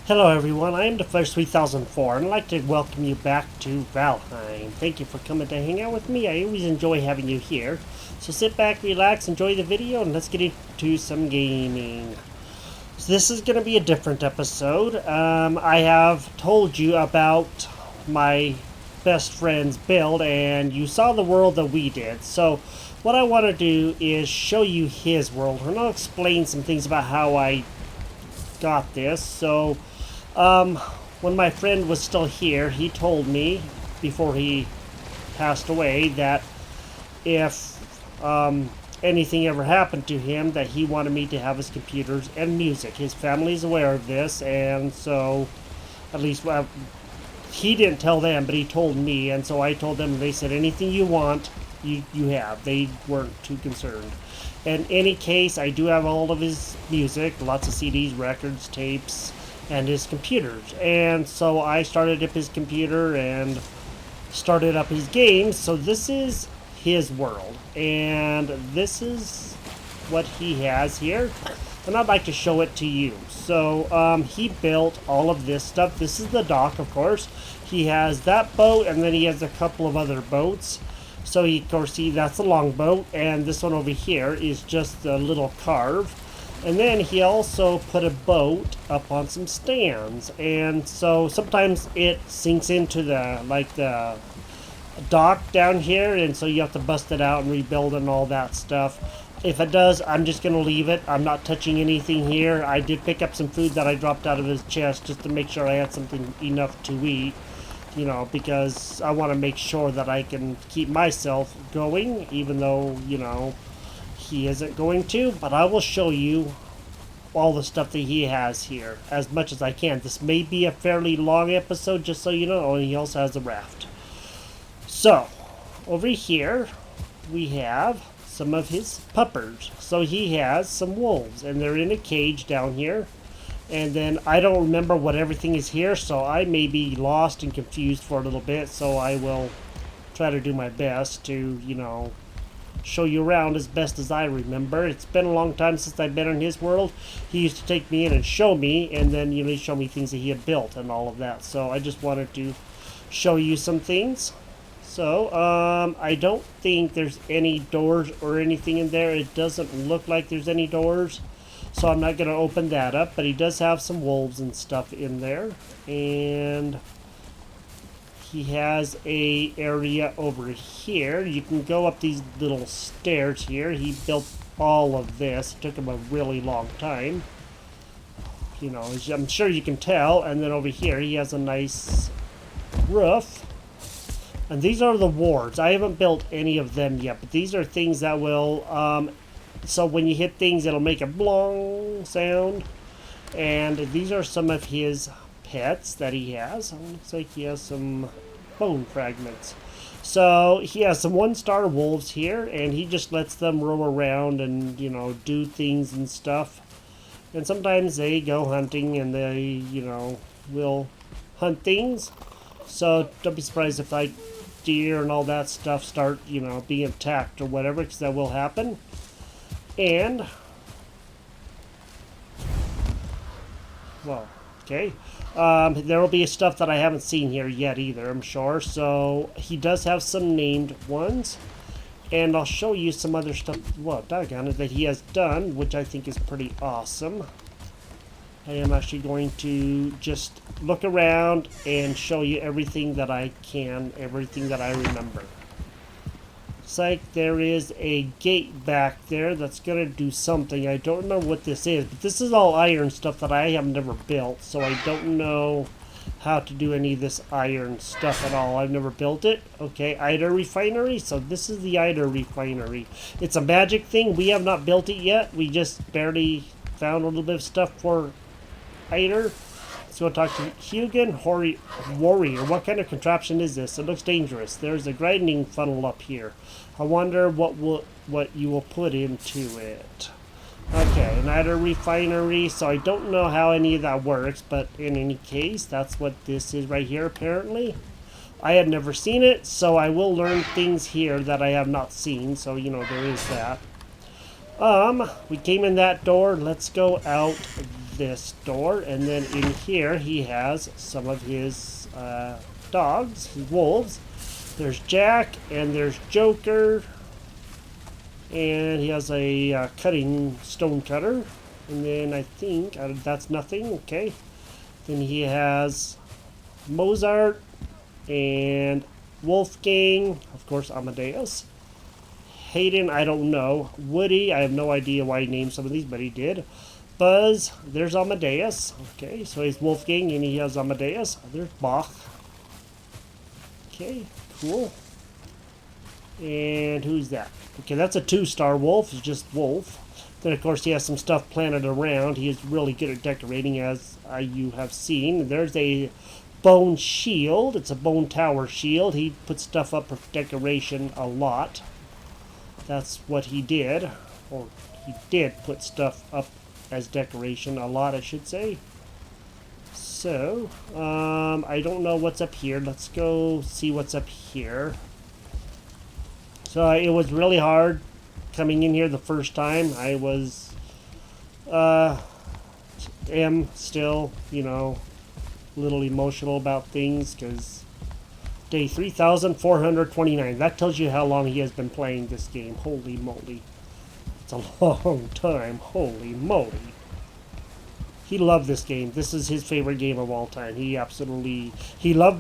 Hello everyone, I am the Flash 3004 and I'd like to welcome you back to Valheim. Thank you for coming to hang out with me. I always enjoy having you here. So sit back, relax, enjoy the video, and let's get into some gaming. So this is going to be a different episode. I have told you about my best friend's build and you saw the world that we did. So what I want to do is show you his world and I'll explain some things about how I got this. So when my friend was still here, he told me before he passed away that if anything ever happened to him, that he wanted me to have his computers and music. His family's aware of this, and so at least he didn't tell them, but he told me, and so I told them, and they said anything you want, you have. They weren't too concerned. In any case, I do have all of his music, lots of CDs, records, tapes, and his computers. And so I started up his computer and started up his games. So this is his world. And this is what he has here. And I'd like to show it to you. So he built all of this stuff. This is the dock, of course. He has that boat, and then he has a couple of other boats. So he, of course, that's a longboat, and this one over here is just a little carve. And then he also put a boat up on some stands, and so sometimes it sinks into the dock down here, and so you have to bust it out and rebuild and all that stuff. If it does, I'm just going to leave it. I'm not touching anything here. I did pick up some food that I dropped out of his chest just to make sure I had something enough to eat. You know, because I want to make sure that I can keep myself going, even though, you know, he isn't going to. But I will show you all the stuff that he has here as much as I can. This may be a fairly long episode, just so you know. And he also has a raft. So, over here, we have some of his puppers. So he has some wolves, and they're in a cage down here. And then I don't remember what everything is here, so I may be lost and confused for a little bit, so I will try to do my best to, you know, show you around as best as I remember. It's been a long time since I've been in his world. He used to take me in and show me, and then, you know, show me things that he had built and all of that. So I just wanted to show you some things. So, I don't think there's any doors or anything in there. It doesn't look like there's any doors. So I'm not going to open that up, but he does have some wolves and stuff in there. And he has a area over here. You can go up these little stairs here. He built all of this. It took him a really long time. You know, I'm sure you can tell. And then over here he has a nice roof. And these are the wards. I haven't built any of them yet, but these are things that will... so when you hit things, it'll make a blong sound. And these are some of his pets that he has. It looks like he has some bone fragments. So he has some 1-star wolves here, and he just lets them roam around and, you know, do things and stuff. And sometimes they go hunting and they, you know, will hunt things. So don't be surprised if, like, deer and all that stuff start, you know, being attacked or whatever, because that will happen. And, well, okay, there will be stuff that I haven't seen here yet either, I'm sure. So he does have some named ones, and I'll show you some other stuff, well, doggone it, that he has done, which I think is pretty awesome. I am actually going to just look around and show you everything that I can, everything that I remember. Looks like there is a gate back there that's going to do something. I don't remember what this is, but this is all iron stuff that I have never built, so I don't know how to do any of this iron stuff at all. I've never built it. Okay, Ida Refinery. So this is the Ida Refinery. It's a magic thing. We have not built it yet. We just barely found a little bit of stuff for Ida. So we'll talk to Hugan Warrior. What kind of contraption is this? It looks dangerous. There's a grinding funnel up here. I wonder what you will put into it. Okay, another refinery. So I don't know how any of that works, but in any case, that's what this is right here apparently. I had never seen it, so I will learn things here that I have not seen. So, you know, there is that. We came in that door. Let's go out this door, and then in here he has some of his dogs, his wolves. There's Jack, and there's Joker, and he has a cutting stone cutter, and then I think that's nothing. Okay, then he has Mozart and Wolfgang, of course Amadeus. Hayden, I don't know. Woody, I have no idea why he named some of these, but he did. Buzz, there's Amadeus. Okay, so he's Wolfgang and he has Amadeus. There's Bach. Okay, cool. And who's that? Okay, that's a 2-star wolf. It's just wolf. Then, of course, he has some stuff planted around. He is really good at decorating, as you have seen. There's a bone shield. It's a bone tower shield. He puts stuff up for decoration a lot. That's what he did. Or he did put stuff up as decoration a lot, I should say. So, I don't know what's up here. Let's go see what's up here. So it was really hard coming in here the first time. I was, am still, you know, a little emotional about things because day 3,429. That tells you how long he has been playing this game. Holy moly. It's a long time. Holy moly. He loved this game. This is his favorite game of all time. He loved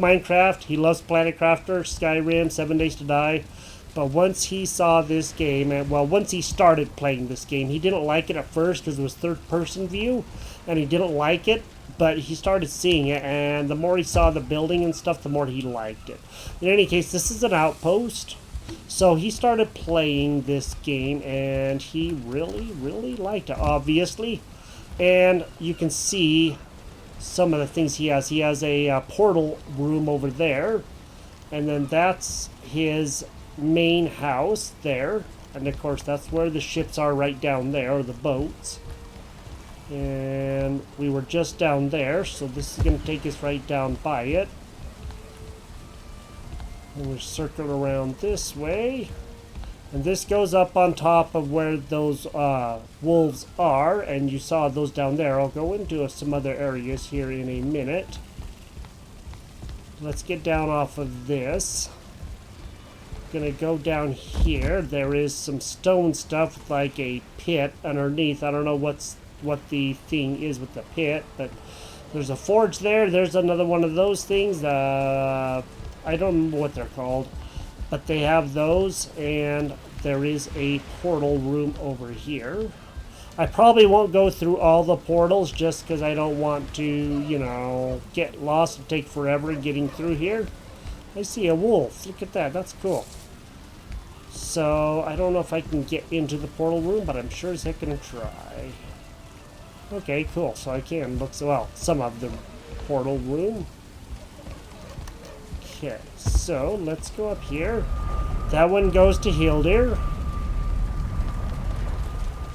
Minecraft. He loves Planet Crafter, Skyrim, 7 Days to Die. But once he saw this game, and well, once he started playing this game, he didn't like it at first because it was third-person view, and he didn't like it. But he started seeing it, and the more he saw the building and stuff, the more he liked it. In any case, this is an outpost. So he started playing this game, and he really, really liked it, obviously. And you can see some of the things he has. He has a portal room over there, and then that's his main house there. And of course, that's where the ships are right down there, or the boats. And we were just down there, so this is going to take us right down by it. And we're circling around this way. And this goes up on top of where those wolves are, and you saw those down there. I'll go into some other areas here in a minute. Let's get down off of this. Gonna go down here. There is some stone stuff like a pit underneath. I don't know what the thing is with the pit, but there's a forge there. There's another one of those things. I don't remember what they're called, but they have those, and there is a portal room over here. I probably won't go through all the portals just because I don't want to, you know, get lost and take forever getting through here. I see a wolf. Look at that. That's cool. So, I don't know if I can get into the portal room, but I'm sure as heck gonna try. Okay, cool. So I can look, well, some of the portal room. Okay, so let's go up here. That one goes to Hildir.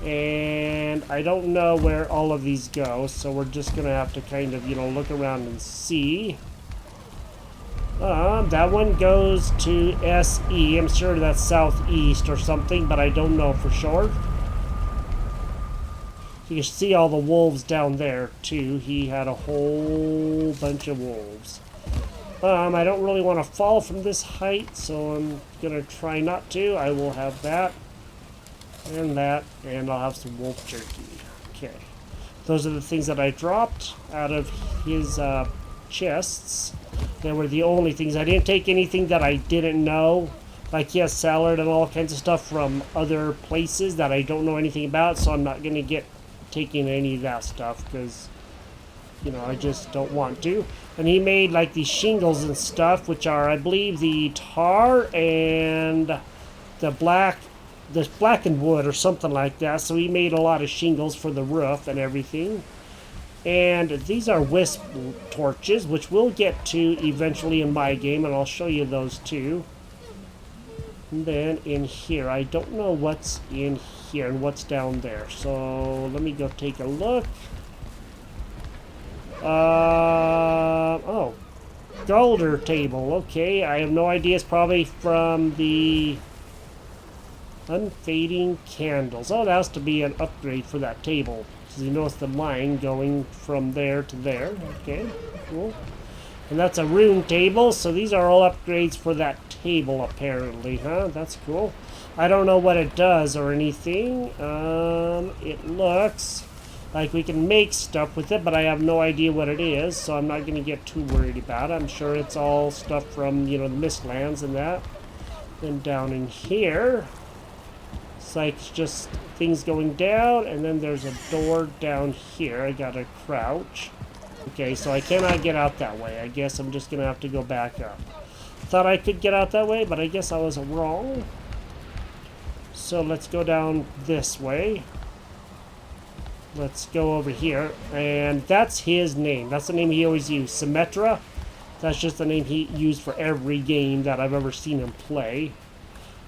And I don't know where all of these go, so we're just going to have to kind of, you know, look around and see. That one goes to SE. I'm sure that's southeast or something, but I don't know for sure. You can see all the wolves down there, too. He had a whole bunch of wolves. I don't really want to fall from this height, so I'm going to try not to. I will have that, and I'll have some wolf jerky. Okay. Those are the things that I dropped out of his chests. They were the only things. I didn't take anything that I didn't know. Like, he has salad and all kinds of stuff from other places that I don't know anything about, so I'm not going to get taking any of that stuff, because, you know, I just don't want to. And he made, like, these shingles and stuff, which are, I believe, the tar and the blackened wood or something like that. So he made a lot of shingles for the roof and everything. And these are wisp torches, which we'll get to eventually in my game, and I'll show you those too. And then in here, I don't know what's in here and what's down there. So let me go take a look. Oh, Golder table. Okay, I have no idea. It's probably from the unfading candles. Oh, that has to be an upgrade for that table. Because you notice the line going from there to there. Okay, cool. And that's a room table, so these are all upgrades for that table apparently, huh? That's cool. I don't know what it does or anything. It looks like we can make stuff with it, but I have no idea what it is, so I'm not going to get too worried about it. I'm sure it's all stuff from, you know, the Mistlands and that. And down in here, it's like just things going down, and then there's a door down here. I gotta crouch. Okay, so I cannot get out that way. I guess I'm just gonna have to go back up. Thought I could get out that way, but I guess I was wrong. So let's go down this way. Let's go over here, and that's his name. That's the name he always used, Symmetra. That's just the name he used for every game that I've ever seen him play.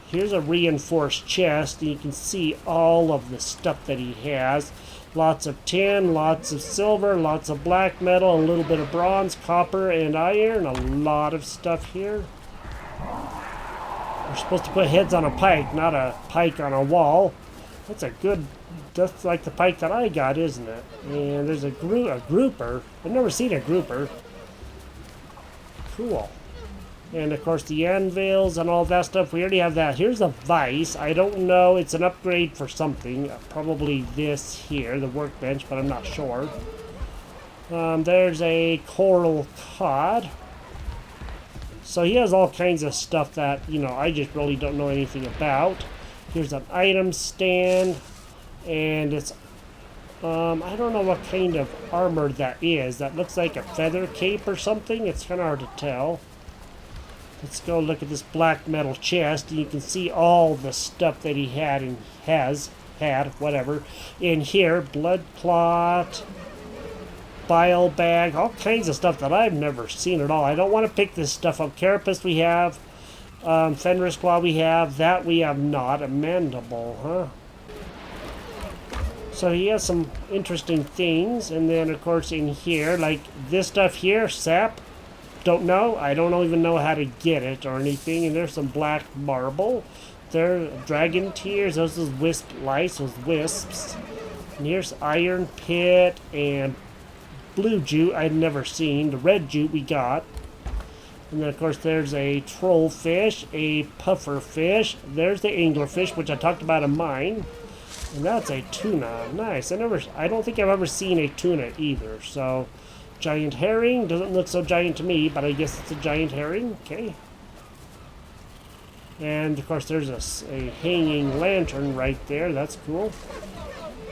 Here's a reinforced chest, and you can see all of the stuff that he has. Lots of tin, lots of silver, lots of black metal, a little bit of bronze, copper, and iron. A lot of stuff here. We're supposed to put heads on a pike, not a pike on a wall. That's like the pike that I got, isn't it? And there's a grouper. I've never seen a grouper. Cool. And of course the anvils and all that stuff, we already have that. Here's a vice. I don't know, it's an upgrade for something. Probably this here, the workbench, but I'm not sure. There's a coral cod. So he has all kinds of stuff that, you know, I just really don't know anything about. Here's an item stand. And it's, I don't know what kind of armor that is. That looks like a feather cape or something. It's kind of hard to tell. Let's go look at this black metal chest, and you can see all the stuff that he had and had, whatever. In here, blood clot, bile bag, all kinds of stuff that I've never seen at all. I don't want to pick this stuff up. Carapace we have, Fenris claw we have, that we have not. A mandible, huh? So he has some interesting things, and then of course in here, like this stuff here, sap. Don't know. I don't even know how to get it or anything. And there's some black marble. There, dragon tears. Those are wisp lice. Those wisps. And here's iron pit and blue jute I'd never seen. The red jute we got. And then of course there's a troll fish, a puffer fish. There's the anglerfish, which I talked about in mine. And that's a tuna. Nice. I don't think I've ever seen a tuna either. So. Giant herring. Doesn't look so giant to me, but I guess it's a giant herring. Okay. And, of course, there's a hanging lantern right there. That's cool.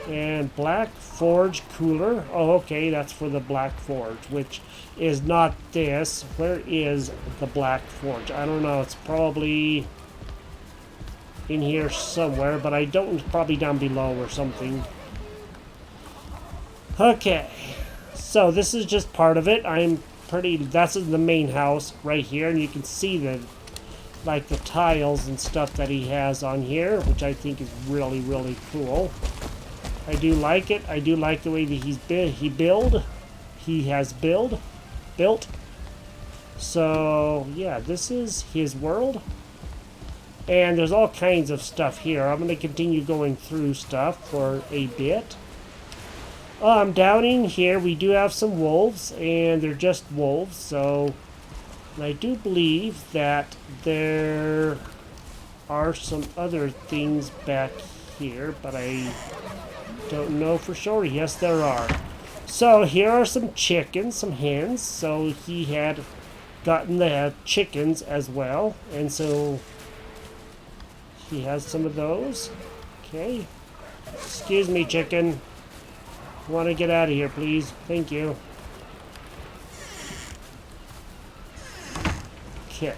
And Black Forge cooler. Oh, okay. That's for the Black Forge, which is not this. Where is the Black Forge? I don't know. It's probably in here somewhere, but I don't. It's probably down below or something. Okay. So this is just part of it. That's the main house right here, and you can see the tiles and stuff that he has on here, which I think is really, really cool. I do like it. I do like the way that he has built. So yeah, this is his world. And there's all kinds of stuff here. I'm going to continue going through stuff for a bit. Down in here, we do have some wolves, and they're just wolves, so I do believe that there are some other things back here, but I don't know for sure. Yes, there are. So here are some chickens, some hens, so he had gotten the chickens as well, and so he has some of those. Okay. Excuse me, chicken. I want to get out of here, please. Thank you. Okay.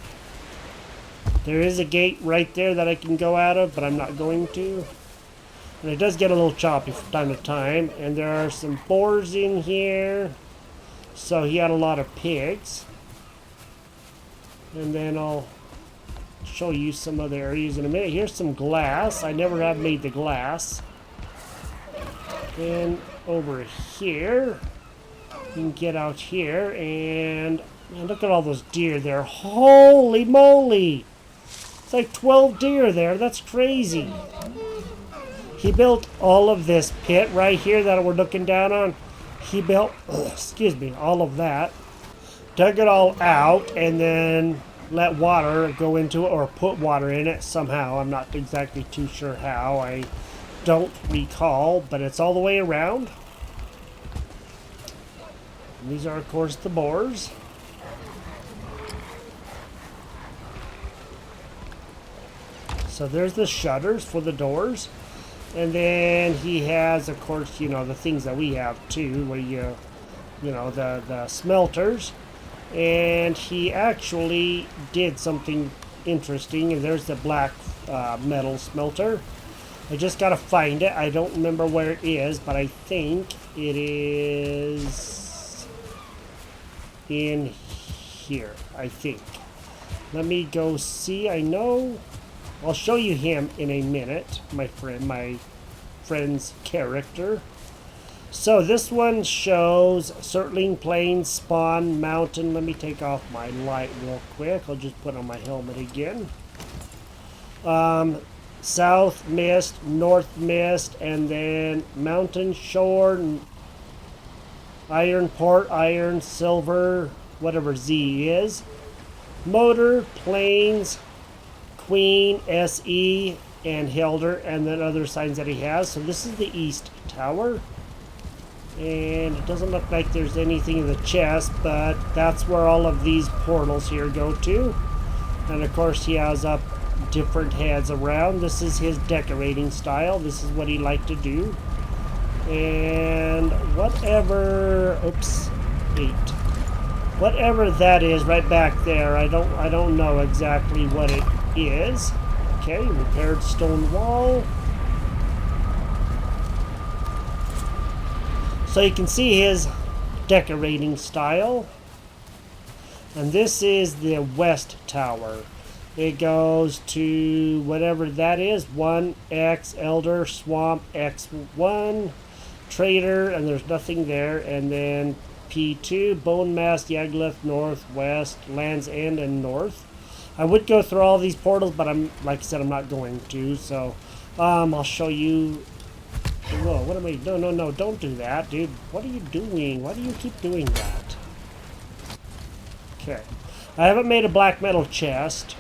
There is a gate right there that I can go out of, but I'm not going to. And it does get a little choppy from time to time. And there are some boars in here. So he had a lot of pigs. And then I'll show you some other areas in a minute. Here's some glass. I never have made the glass. And over here, you can get out here, and man, look at all those deer there. Holy moly! It's like 12 deer there. That's crazy. He built all of this pit right here that we're looking down on. He built, excuse me, all of that. Dug it all out and then let water go into it, or put water in it somehow. I'm not exactly too sure how. I don't recall, but it's all the way around. And these are, of course, the boars. So there's the shutters for the doors. And then he has, of course, you know, the things that we have too, where you know, the smelters. And he actually did something interesting, and there's the black metal smelter. I just gotta find it. I don't remember where it is, but I think it is in here, I think. Let me go see. I know. I'll show you him in a minute, my friend's character. So this one shows Circling Plains, Spawn, Mountain. Let me take off my light real quick. I'll just put on my helmet again. South Mist, North Mist, and then Mountain Shore, Iron Port, Iron, Silver, whatever Z is. Motor, Plains, Queen, SE, and Helder, and then other signs that he has. So this is the East Tower. And it doesn't look like there's anything in the chest, but that's where all of these portals here go to. And of course he has up different heads around. This is his decorating style. This is what he liked to do. And whatever, oops, 8. Whatever that is right back there, I don't know exactly what it is. Okay, repaired stone wall. So you can see his decorating style. And this is the West Tower. It goes to whatever that is. 1X, Elder, Swamp, X1, Trader, and there's nothing there. And then P2, Bone Mast, Yagluth, North, West, Land's End, and North. I would go through all these portals, but like I said, I'm not going to. So I'll show you. Whoa, what am I? No, don't do that, dude. What are you doing? Why do you keep doing that? Okay. I haven't made a black metal chest.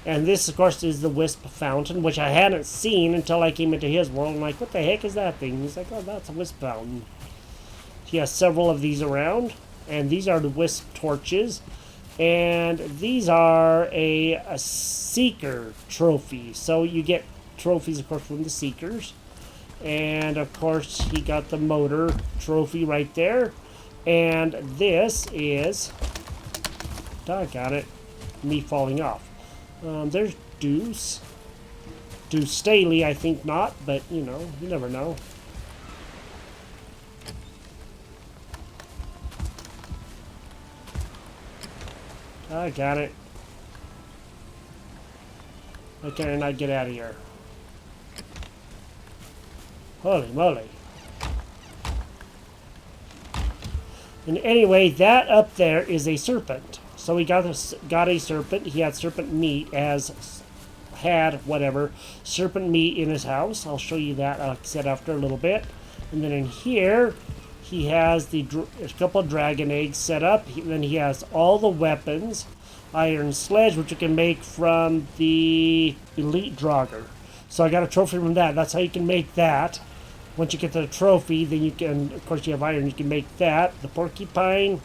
And this, of course, is the Wisp Fountain, which I hadn't seen until I came into his world. I'm like, what the heck is that thing? He's like, oh, that's a Wisp Fountain. He has several of these around. And these are the Wisp Torches. And these are a Seeker trophy. So you get trophies, of course, from the Seekers. And of course he got the motor trophy right there. And this is, doggone it, me falling off. There's Deuce Staley, I think not, but you know, you never know. I got it. Why can I not get out of here? Holy moly. And anyway, that up there is a serpent. So he got a serpent. He had serpent meat serpent meat in his house. I'll show you that, like I said, after a little bit. And then in here, he has a couple of dragon eggs set up. Then he has all the weapons. Iron sledge, which you can make from the elite Draugr. So I got a trophy from that. That's how you can make that. Once you get the trophy, then you can, of course you have iron, you can make that. The porcupine,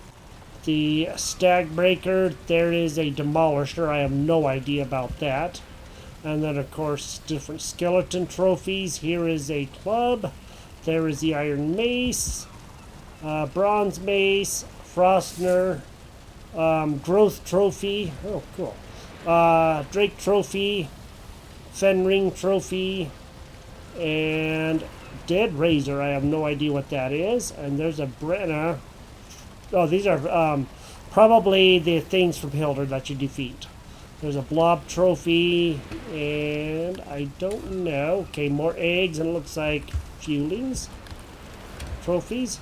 the stag breaker, there is a demolisher. I have no idea about that. And then, of course, different skeleton trophies. Here is a club. There is the iron mace, bronze mace, Frostner, growth trophy. Oh, cool. Drake trophy, Fenring trophy, and Dead Razor. I have no idea what that is. And there's a Brenna. Oh, these are probably the things from Hilder that you defeat. There's a Blob trophy, and I don't know. Okay, more eggs, and it looks like Fuelings. Trophies.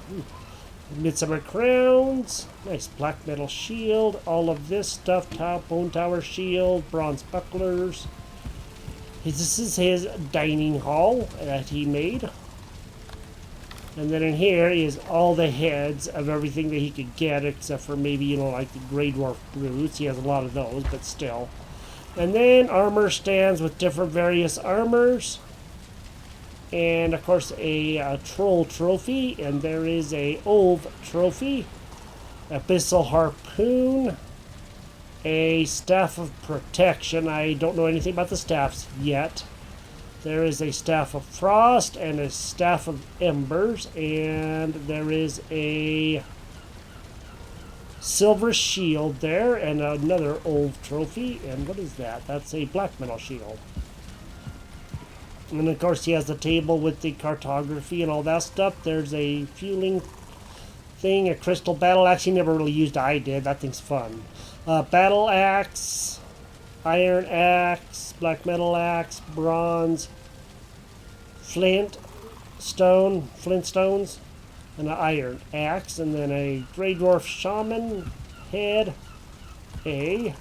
Midsummer Crowns. Nice black metal shield. All of this stuff. Bone Tower shield. Bronze bucklers. This is his dining hall that he made. And then in here is all the heads of everything that he could get, except for maybe, you know, like the Grey Dwarf brutes. He has a lot of those, but still. And then armor stands with different various armors. And, of course, a troll trophy. And there is a Ove trophy. Abyssal harpoon. A staff of protection. I don't know anything about the staffs yet. There is a Staff of Frost and a Staff of Embers, and there is a silver shield there, and another old trophy. And what is that? That's a black metal shield. And of course he has the table with the cartography and all that stuff. There's a fueling thing, a crystal battle axe. He never really used it. I did. That thing's fun. Battle axe, iron axe, black metal axe, bronze, flint stones, and an iron axe, and then a Grey Dwarf shaman head, a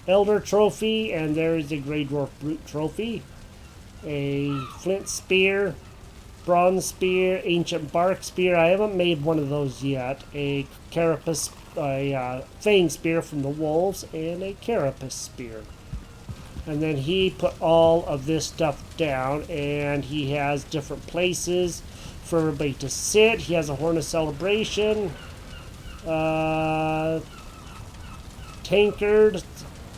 elder trophy, and there is a Grey Dwarf brute trophy, a flint spear, bronze spear, ancient bark spear. I haven't made one of those yet. A carapace, a fang spear from the wolves, and a carapace spear. And then he put all of this stuff down, and he has different places for everybody to sit. He has a Horn of Celebration, tankard.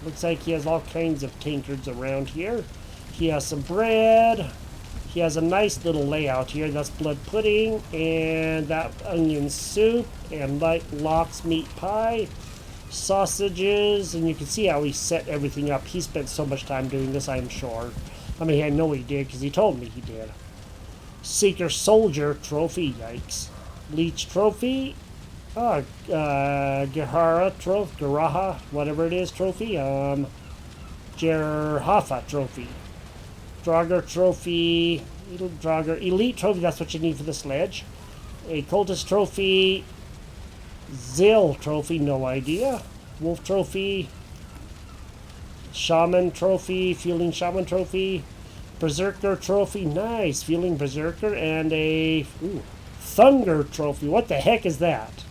Looks like he has all kinds of tankards around here. He has some bread. He has a nice little layout here. That's blood pudding, and that onion soup, and lox meat pie. Sausages, and you can see how he set everything up. He spent so much time doing this, I'm sure. I mean, I know he did because he told me he did. Seeker Soldier trophy, yikes. Leech trophy. Gahara trophy, Garaha, whatever it is, trophy. Jerhafa trophy. Draugr trophy. Draugr Elite trophy, that's what you need for the sledge. A Cultist trophy. Zill trophy, no idea. Wolf trophy. Shaman trophy, Fueling Shaman trophy. Berserker trophy, nice. Fueling Berserker, and a Thunder trophy. What the heck is that?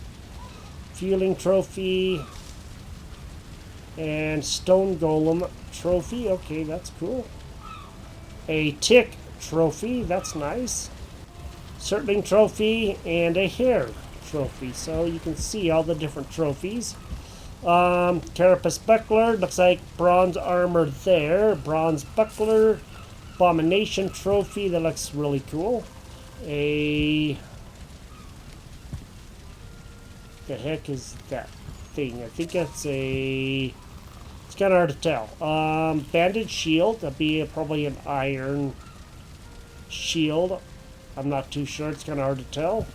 Fueling trophy. And Stone Golem trophy. Okay, that's cool. A Tick trophy, that's nice. Circling trophy, and a Hare trophy. So you can see all the different trophies. Carapace buckler, looks like bronze armor there. Bronze buckler. Abomination trophy, that looks really cool. The heck is that thing? I think that's it's kind of hard to tell. Banded shield, that'd be probably an iron shield. I'm not too sure, it's kind of hard to tell.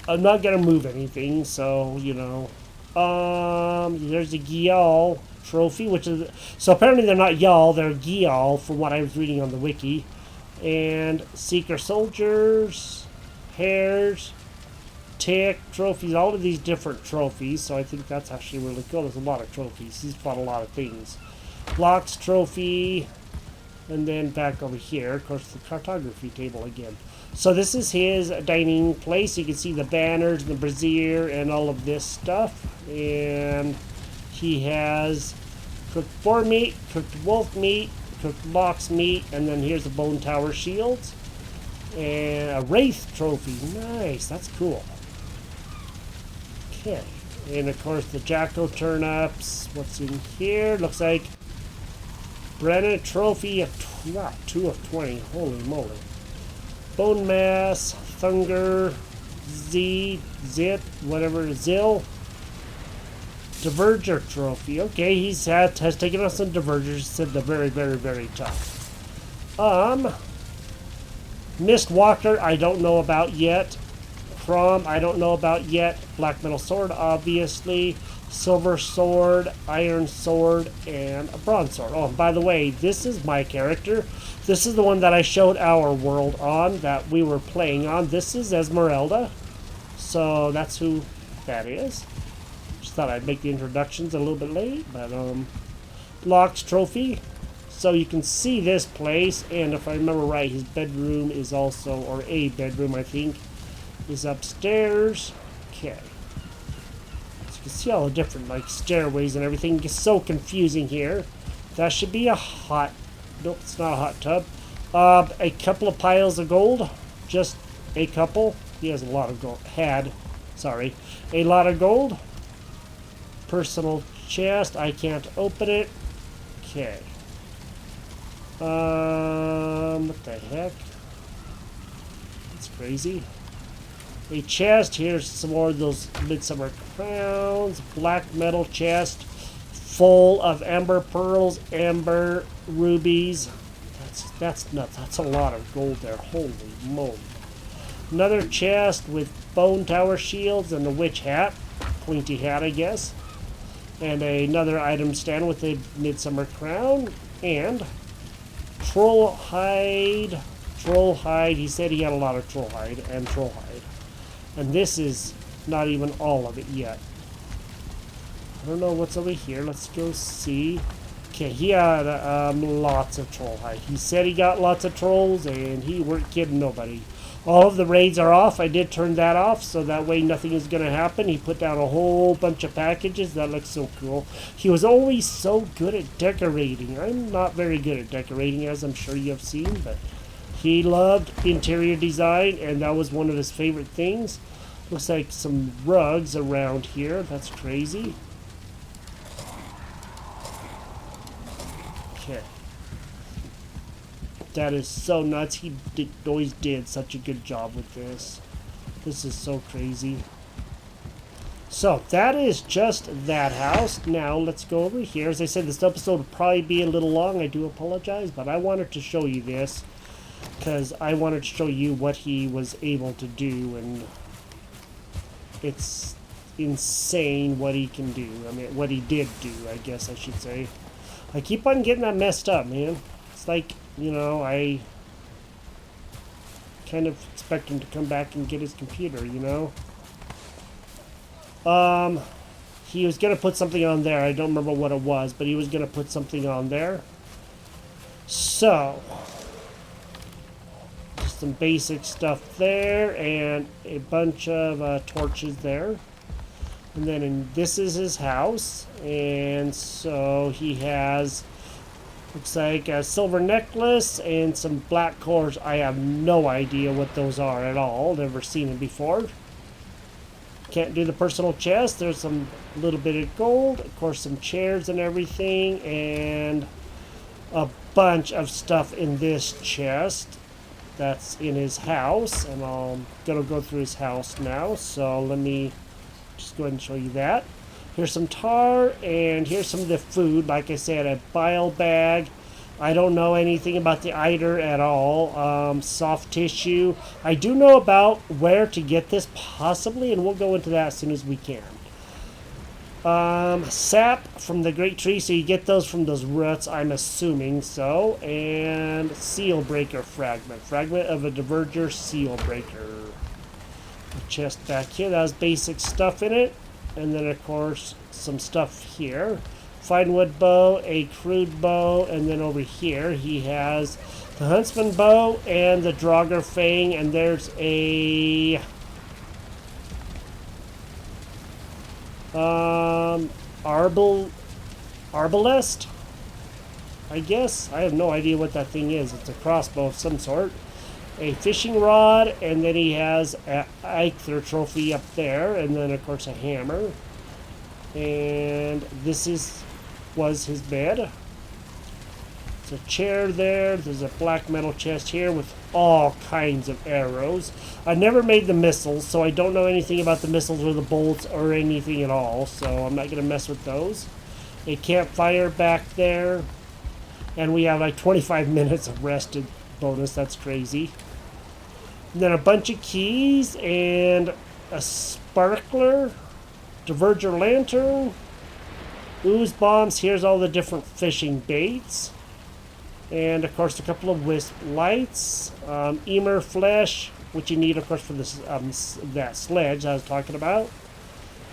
I'm not gonna move anything, so you know. There's a Gyal trophy, which is so apparently they're not Yal, they're Gyal from what I was reading on the wiki. And Seeker Soldiers, Hares, Tick trophies, all of these different trophies. So I think that's actually really cool. There's a lot of trophies. He's fought a lot of things. Blocks trophy, and then back over here, of course, the cartography table again. So this is his dining place. You can see the banners, the brazier, and all of this stuff. And he has cooked boar meat, cooked wolf meat, cooked box meat, and then here's the bone tower shields. And a wraith trophy. Nice, that's cool. Okay. And of course the Jacko turnips. What's in here? Looks like Brennan trophy of 2 of 20. Holy moly. Bone mass, Thunger, Zit, whatever, Zill. Diverger trophy. Okay, has taken on some divergers. Said they're very, very, very tough. Mist Walker, I don't know about yet. Crom, I don't know about yet. Black metal sword, obviously. Silver sword, iron sword, and a bronze sword. Oh, and by the way, this is my character. This is the one that I showed our world on, that we were playing on. This is Esmeralda. So that's who that is. Just thought I'd make the introductions a little bit late, but Locks trophy. So you can see this place, and if I remember right, his bedroom is also, or a bedroom I think, is upstairs. Okay. So you can see all the different like stairways and everything. It gets so confusing here. That should be a hot, nope, it's not a hot tub. A couple of piles of gold, just a couple. He has a lot of gold, sorry, a lot of gold. Personal chest, I can't open it. Okay. What the heck? That's crazy. A chest, here's some more of those midsummer crowns. Black metal chest, full of amber pearls, amber rubies. That's nuts. That's a lot of gold there. Holy moly. Another chest with bone tower shields and the witch hat. Pointy hat, I guess. And another item stand with a midsummer crown. And troll hide. Troll hide. He said he had a lot of troll hide and troll hide. And this is not even all of it yet. I don't know what's over here. Let's go see. Okay, he had lots of troll hide. He said he got lots of trolls, and he weren't kidding nobody. All of the raids are off. I did turn that off, so that way nothing is going to happen. He put down a whole bunch of packages. That looks so cool. He was always so good at decorating. I'm not very good at decorating, as I'm sure you have seen, but he loved interior design, and that was one of his favorite things. Looks like some rugs around here. That's crazy. Okay. That is so nuts. He always did such a good job with this. This is so crazy. So, that is just that house. Now, let's go over here. As I said, this episode will probably be a little long. I do apologize, but I wanted to show you this because I wanted to show you what he was able to do, and it's insane what he can do. I mean, what he did do, I guess I should say. I keep on getting that messed up, man. It's like, you know, I kind of expect him to come back and get his computer, you know? He was going to put something on there. I don't remember what it was, but he was going to put something on there. So, just some basic stuff there, and a bunch of torches there. And then this is his house, and so he has, looks like a silver necklace and some black cores. I have no idea what those are at all. Never seen them before. Can't do the personal chest. There's some little bit of gold, of course some chairs and everything, and a bunch of stuff in this chest that's in his house. And I'm gonna go through his house now, so let me just go ahead and show you that. Here's some tar, and here's some of the food. Like I said, a bile bag. I don't know anything about the eider at all. Soft tissue. I do know about where to get this, possibly, and we'll go into that as soon as we can. Sap from the great tree, so you get those from those roots, I'm assuming so. And seal breaker fragment. Fragment of a diverger seal breaker. Chest back here, that has basic stuff in it, and then of course some stuff here. Fine wood bow, a crude bow, and then over here he has the huntsman bow and the Draugr fang, and there's a arbalest, I guess. I have no idea what that thing is. It's a crossbow of some sort. A fishing rod, and then he has an Eichler trophy up there, and then of course a hammer. And this was his bed. There's a chair there. There's a black metal chest here with all kinds of arrows. I never made the missiles, so I don't know anything about the missiles or the bolts or anything at all, so I'm not going to mess with those. A campfire back there. And we have like 25 minutes of rested bonus. That's crazy. And then a bunch of keys and a sparkler, diverger lantern, ooze bombs. Here's all the different fishing baits, and of course a couple of wisp lights, emer flesh, which you need of course for this that sledge I was talking about.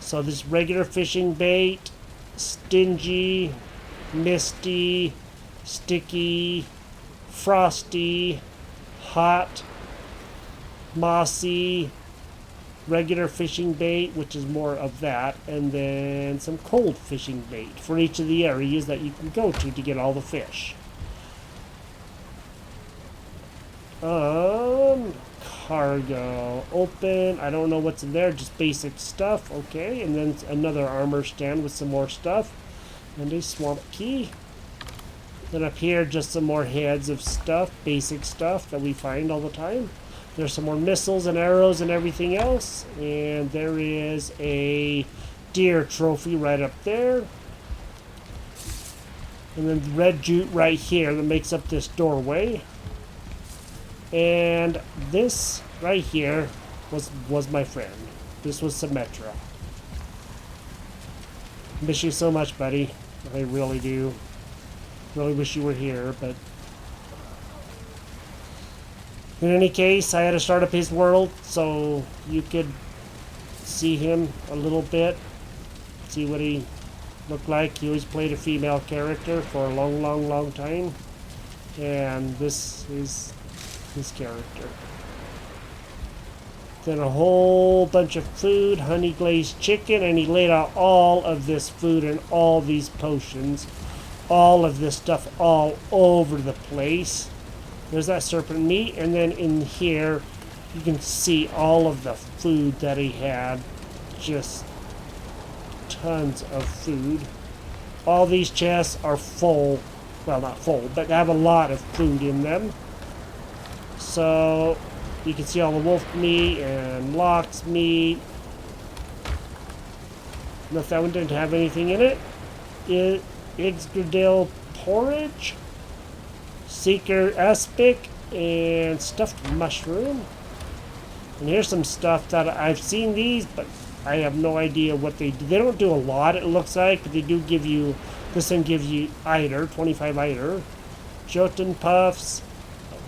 So this regular fishing bait, stingy, misty, sticky, frosty, hot, mossy, regular fishing bait, which is more of that, and then some cold fishing bait for each of the areas that you can go to get all the fish. Cargo. Open. I don't know what's in there, just basic stuff. Okay, and then another armor stand with some more stuff. And a swamp key. Then up here, just some more heads of stuff, basic stuff that we find all the time. There's some more missiles and arrows and everything else. And there is a deer trophy right up there. And then the red jute right here that makes up this doorway. And this right here was my friend. This was Symmetra. Miss you so much, buddy. I really do. Really wish you were here, but in any case, I had to start up his world so you could see him a little bit, see what he looked like. He always played a female character for a long time, and this is his character. Then a whole bunch of food, honey glazed chicken, and he laid out all of this food and all these potions, all of this stuff all over the place. There's that serpent meat, and then in here you can see all of the food that he had. Just tons of food. All these chests are full. Well, not full, but have a lot of food in them. So you can see all the wolf meat and lox meat. Note that one didn't have anything in it. Ixgradale porridge, Seeker aspic, and stuffed mushroom. And here's some stuff that I've seen these, but I have no idea what they do. They don't do a lot, it looks like, but they do give you, this one gives you eider, 25 eider, Jotun puffs,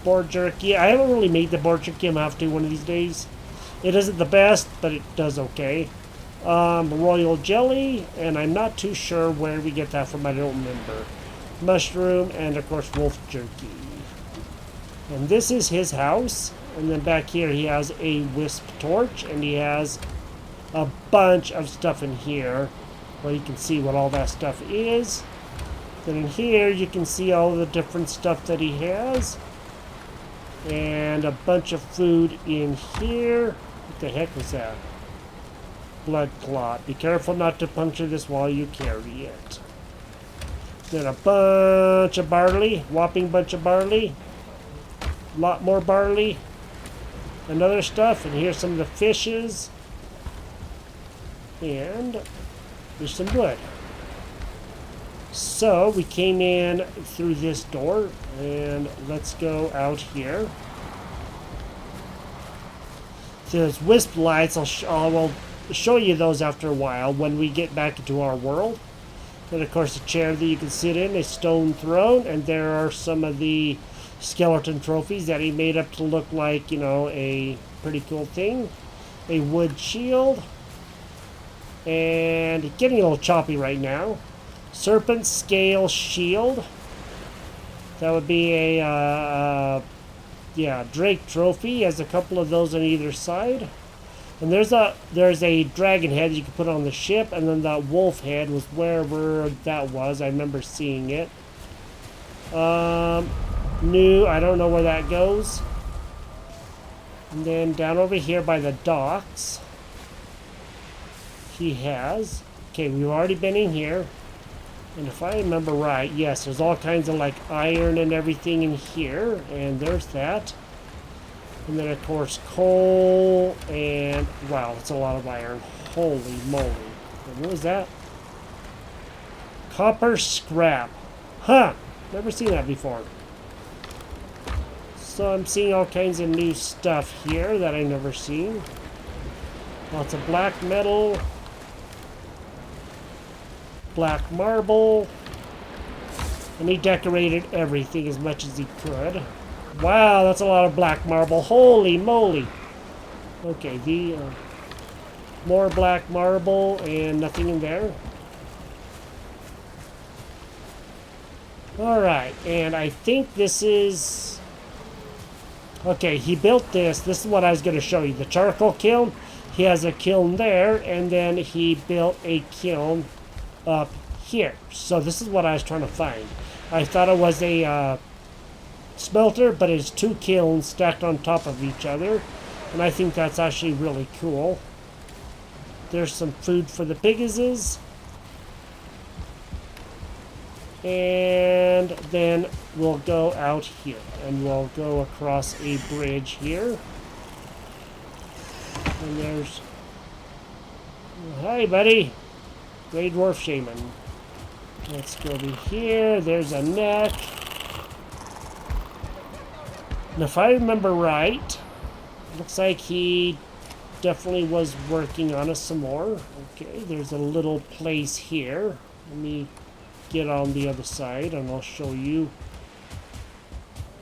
boar jerky. I haven't really made the boar jerky. I'm gonna have to one of these days. It isn't the best, but it does okay. Royal jelly, and I'm not too sure where we get that from. I don't remember. Mushroom, and of course wolf jerky. And this is his house. And then back here he has a wisp torch, and he has a bunch of stuff in here. Well, you can see what all that stuff is. Then in here you can see all the different stuff that he has. And a bunch of food in here. What the heck was that? Blood clot. Be careful not to puncture this while you carry it. Then a bunch of barley. Whopping bunch of barley. A lot more barley. And other stuff. And here's some of the fishes. And there's some wood. So we came in through this door. And let's go out here. There's wisp lights. I'll show you those after a while when we get back into our world. And of course a chair that you can sit in, a stone throne, and there are some of the skeleton trophies that he made up to look like, you know, a pretty cool thing. A wood shield, and getting a little choppy right now. Serpent scale shield. That would be a yeah, Drake trophy. He has a couple of those on either side. And there's a dragon head you can put on the ship, and then that wolf head was wherever that was. I remember seeing it. New, I don't know where that goes. And then down over here by the docks, he has. Okay, we've already been in here. And if I remember right, yes, there's all kinds of like iron and everything in here. And there's that. And then, of course, coal, and wow, that's a lot of iron. Holy moly. And what was that? Copper scrap. Huh! Never seen that before. So I'm seeing all kinds of new stuff here that I've never seen. Lots of black metal. Black marble. And he decorated everything as much as he could. Wow, that's a lot of black marble. Holy moly. Okay, the more black marble and nothing in there. Alright, and I think this is... Okay, he built this. This is what I was going to show you. The charcoal kiln. He has a kiln there, and then he built a kiln up here. So this is what I was trying to find. I thought it was a smelter, but it's two kilns stacked on top of each other. And I think that's actually really cool. There's some food for the piggies. And then we'll go out here. And we'll go across a bridge here. And there's... Hi, buddy. Grey Dwarf Shaman. Let's go over here. There's a neck. And if I remember right, looks like he definitely was working on it some more. Okay, there's a little place here. Let me get on the other side and I'll show you.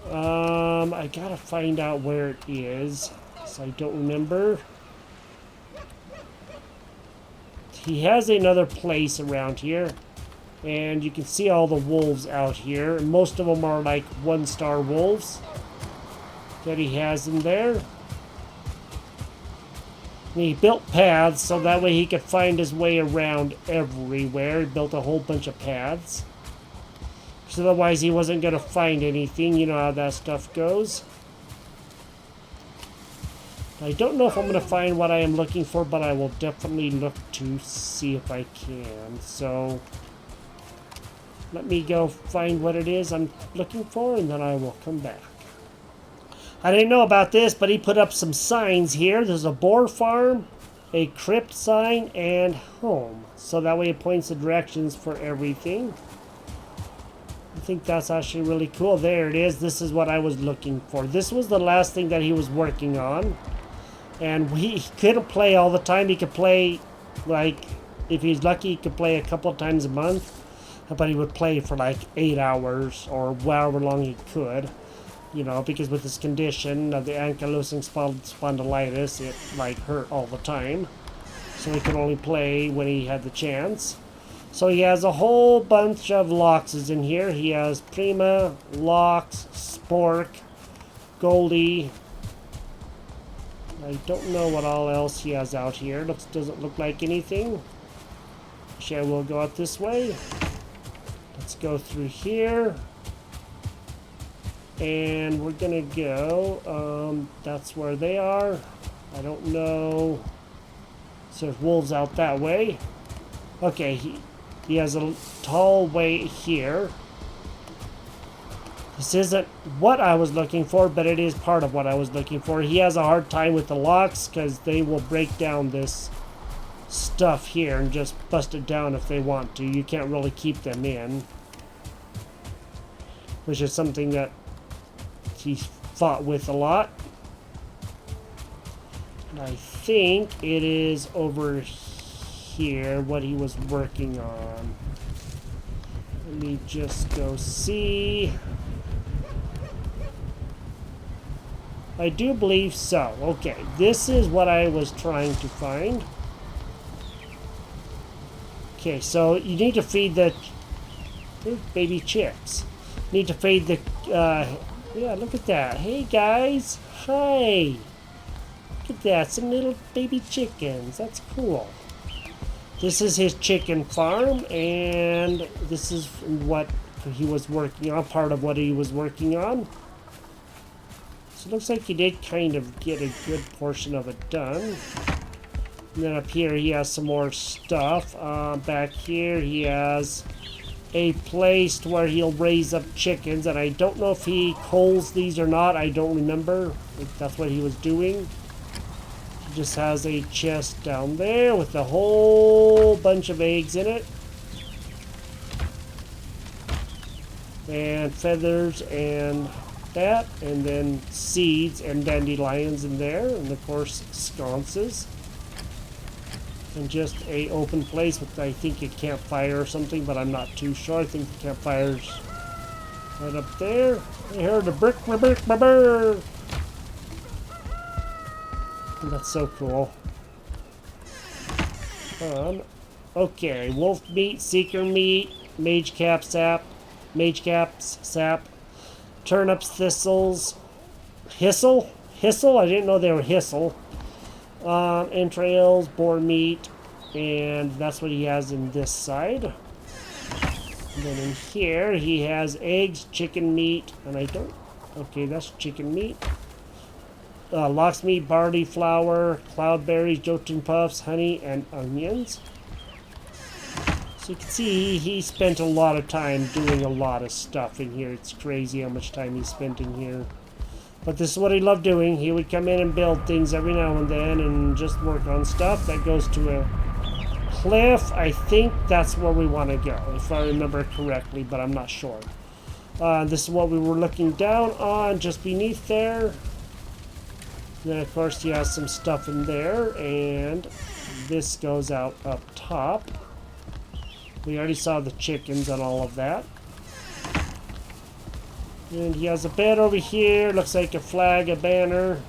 I gotta find out where it is, so I don't remember. He has another place around here, and you can see all the wolves out here. Most of them are like 1-star wolves that he has in there. And he built paths so that way he could find his way around everywhere. He built a whole bunch of paths. Because otherwise he wasn't going to find anything. You know how that stuff goes. I don't know if I'm going to find what I am looking for, but I will definitely look to see if I can. So let me go find what it is I'm looking for, and then I will come back. I didn't know about this, but he put up some signs here. There's a boar farm, a crypt sign, and home. So that way it points the directions for everything. I think that's actually really cool. There it is. This is what I was looking for. This was the last thing that he was working on. And he couldn't play all the time. He could play, like, if he's lucky, he could play a couple of times a month. But he would play for like 8 hours or however long he could. You know, because with his condition of the ankylosing spondylitis, it like hurt all the time. So he could only play when he had the chance. So he has a whole bunch of Loxes in here. He has Prima, Lox, Spork, Goldie. I don't know what all else he has out here. Doesn't look like anything. Actually, I will go out this way. Let's go through here. And we're gonna go, that's where they are. I don't know. So there's wolves out that way. Okay, he has a tall way here. This isn't what I was looking for, but it is part of what I was looking for. He has a hard time with the locks because they will break down this stuff here and just bust it down if they want to. You can't really keep them in. Which is something that he fought with a lot. And I think it is over here what he was working on. Let me just go see. I do believe so. Okay, this is what I was trying to find. Okay, so you need to feed the baby chicks. You need to feed the yeah, look at that. Hey guys. Hi. Look at that. Some little baby chickens. That's cool. This is his chicken farm, and this is what he was working on, part of what he was working on. So it looks like he did kind of get a good portion of it done. And then up here he has some more stuff. Back here he has a place where he'll raise up chickens, and I don't know if he culls these or not. I don't remember if that's what he was doing. He just has a chest down there with a whole bunch of eggs in it, and feathers and that, and then seeds and dandelions in there, and of course sconces. And just a open place with, I think, a campfire or something, but I'm not too sure. I think the campfire's right up there. I heard a brick, and that's so cool. Okay, wolf meat, seeker meat, mage cap sap, mage caps, sap, turnips, thistles, histle, I didn't know they were histle, entrails, boar meat, and that's what he has in this side. And then in here he has eggs, chicken meat, and I don't, okay, that's chicken meat. Lox meat, barley flour, cloudberries, jotun puffs, honey, and onions. So you can see he spent a lot of time doing a lot of stuff in here. It's crazy how much time he spent in here. But this is what he loved doing. He would come in and build things every now and then and just work on stuff. That goes to a cliff. I think that's where we want to go, if I remember correctly, but I'm not sure. This is what we were looking down on, just beneath there. Then, of course, he has some stuff in there, and this goes out up top. We already saw the chickens and all of that. And he has a bed over here. Looks like a flag, a banner.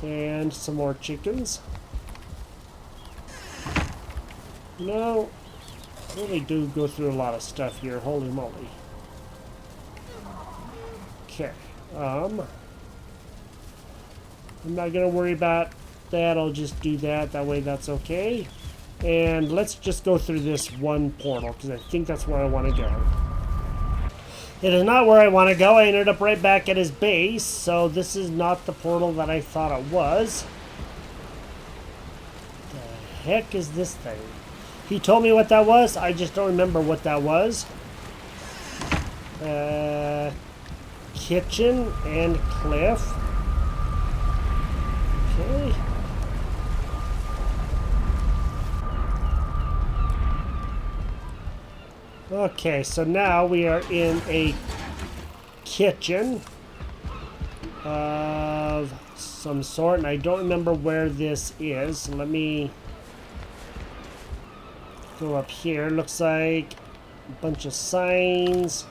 And some more chickens. You know, I really do go through a lot of stuff here. Holy moly. Okay. I'm not going to worry about that. I'll just do that. That way that's okay. And let's just go through this one portal, because I think that's where I want to go. It is not where I want to go. I ended up right back at his base, so this is not the portal that I thought it was. The heck is this thing? He told me what that was. I just don't remember what that was. Kitchen and cliff. Okay. Okay, so now we are in a kitchen of some sort, and I don't remember where this is. So let me go up here. Looks like a bunch of signs,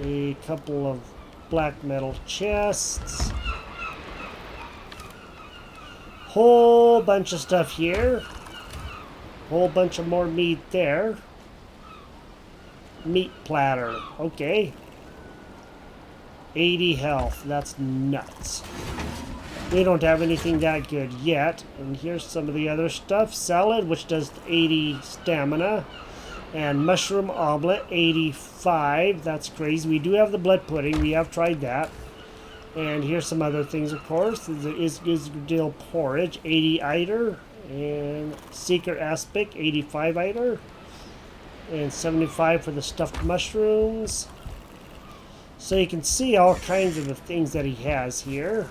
a couple of black metal chests, whole bunch of stuff here, whole bunch of more meat there. Meat platter. Okay. 80 health. That's nuts. We don't have anything that good yet. And here's some of the other stuff. Salad, which does 80 stamina. And mushroom omelet, 85. That's crazy. We do have the blood pudding. We have tried that. And here's some other things, of course. The Isgudil porridge, 80 eider. And seeker aspic, 85 eider. And 75 for the stuffed mushrooms. So you can see all kinds of the things that he has here.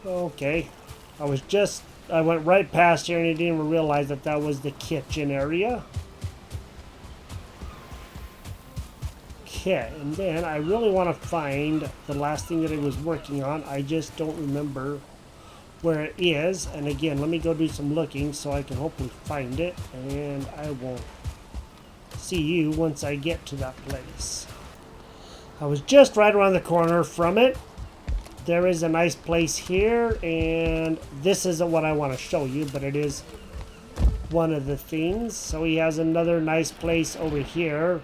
Okay. I went right past here and I didn't even realize that that was the kitchen area. Okay, and then I really want to find the last thing that I was working on. I just don't remember where it is. And again, let me go do some looking so I can hopefully find it, and I will see you once I get to that place. I was just right around the corner from it. There is a nice place here, and this isn't what I want to show you, but it is one of the things. So he has another nice place over here.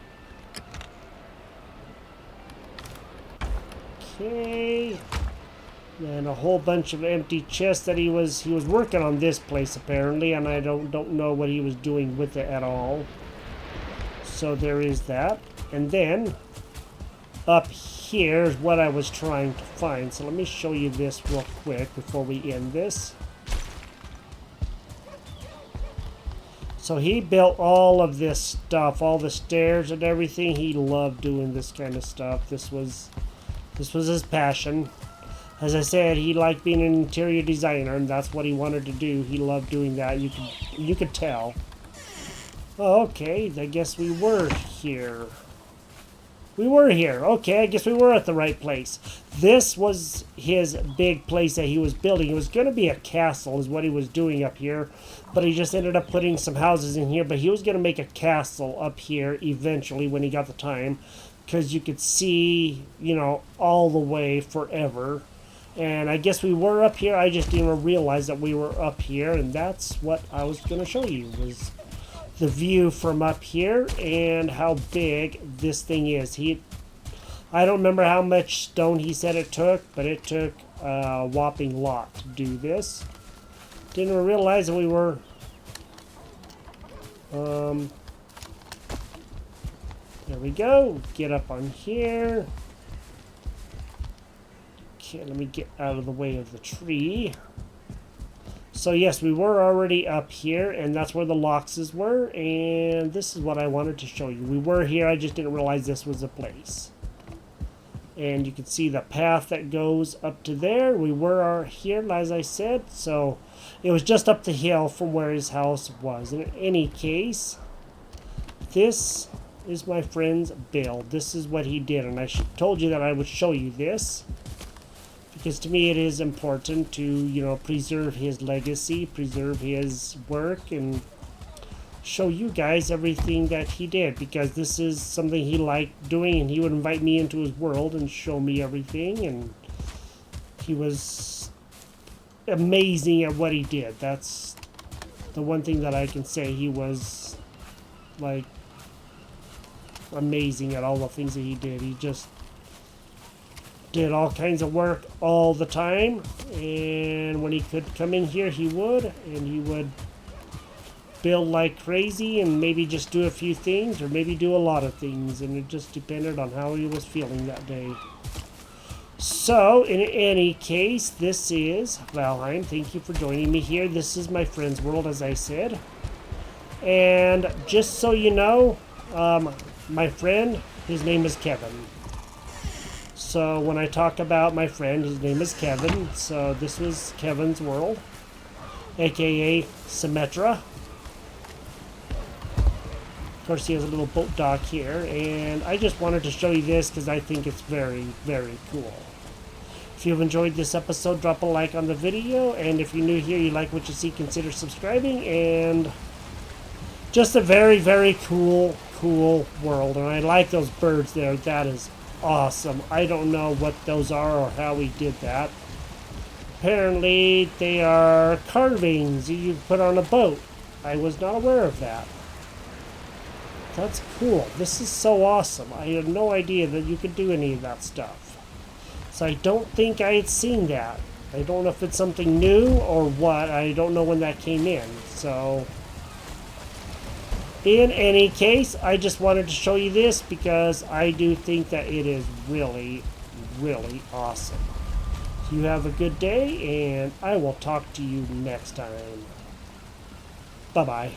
Okay. And a whole bunch of empty chests that he was working on this place apparently, and I don't know what he was doing with it at all. So there is that. And then up here is what I was trying to find. So let me show you this real quick before we end this. So he built all of this stuff, all the stairs and everything. He loved doing this kind of stuff. This was his passion. As I said, he liked being an interior designer, and that's what he wanted to do. He loved doing that. You could tell. Oh, okay, I guess we were here. We were here. Okay, I guess we were at the right place. This was his big place that he was building. It was going to be a castle is what he was doing up here, but he just ended up putting some houses in here. But he was going to make a castle up here eventually when he got the time, because you could see, you know, all the way forever. And I guess we were up here. I just didn't even realize that we were up here. And that's what I was going to show you, was the view from up here and how big this thing is. I don't remember how much stone he said it took, but it took a whopping lot to do this. Didn't even realize that we were... there we go. Get up on here. Okay, let me get out of the way of the tree. So yes, we were already up here, and that's where the loxes were, and this is what I wanted to show you. We were here, I just didn't realize this was a place. And you can see the path that goes up to there. We were here, as I said, so it was just up the hill from where his house was. In any case, this is my friend's build. This is what he did, and I told you that I would show you this. Because to me it is important to, you know, preserve his legacy, preserve his work, and show you guys everything that he did. Because this is something he liked doing, and he would invite me into his world and show me everything. And he was amazing at what he did. That's the one thing that I can say. He was, like, amazing at all the things that he did. He just did all kinds of work all the time, and when he could come in here he would, and he would build like crazy and maybe just do a few things or maybe do a lot of things, and it just depended on how he was feeling that day. So in any case, this is Valheim. Thank you for joining me here. This is my friend's world, as I said, and just so you know, my friend, his name is Kevin. So when I talk about my friend, his name is Kevin. So this was Kevin's world, aka Symmetra. Of course, he has a little boat dock here, and I just wanted to show you this because I think it's very, very cool. If you've enjoyed this episode, drop a like on the video, and if you're new here, you like what you see, consider subscribing. And just a very, very cool world, and I like those birds there. That is awesome. I don't know what those are or how he did that. Apparently they are carvings you put on a boat. I was not aware of that. That's cool. This is so awesome. I had no idea that you could do any of that stuff. So I don't think I had seen that. I don't know if it's something new or what. I don't know when that came in. So in any case, I just wanted to show you this because I do think that it is really, really awesome. So you have a good day, and I will talk to you next time. Bye-bye.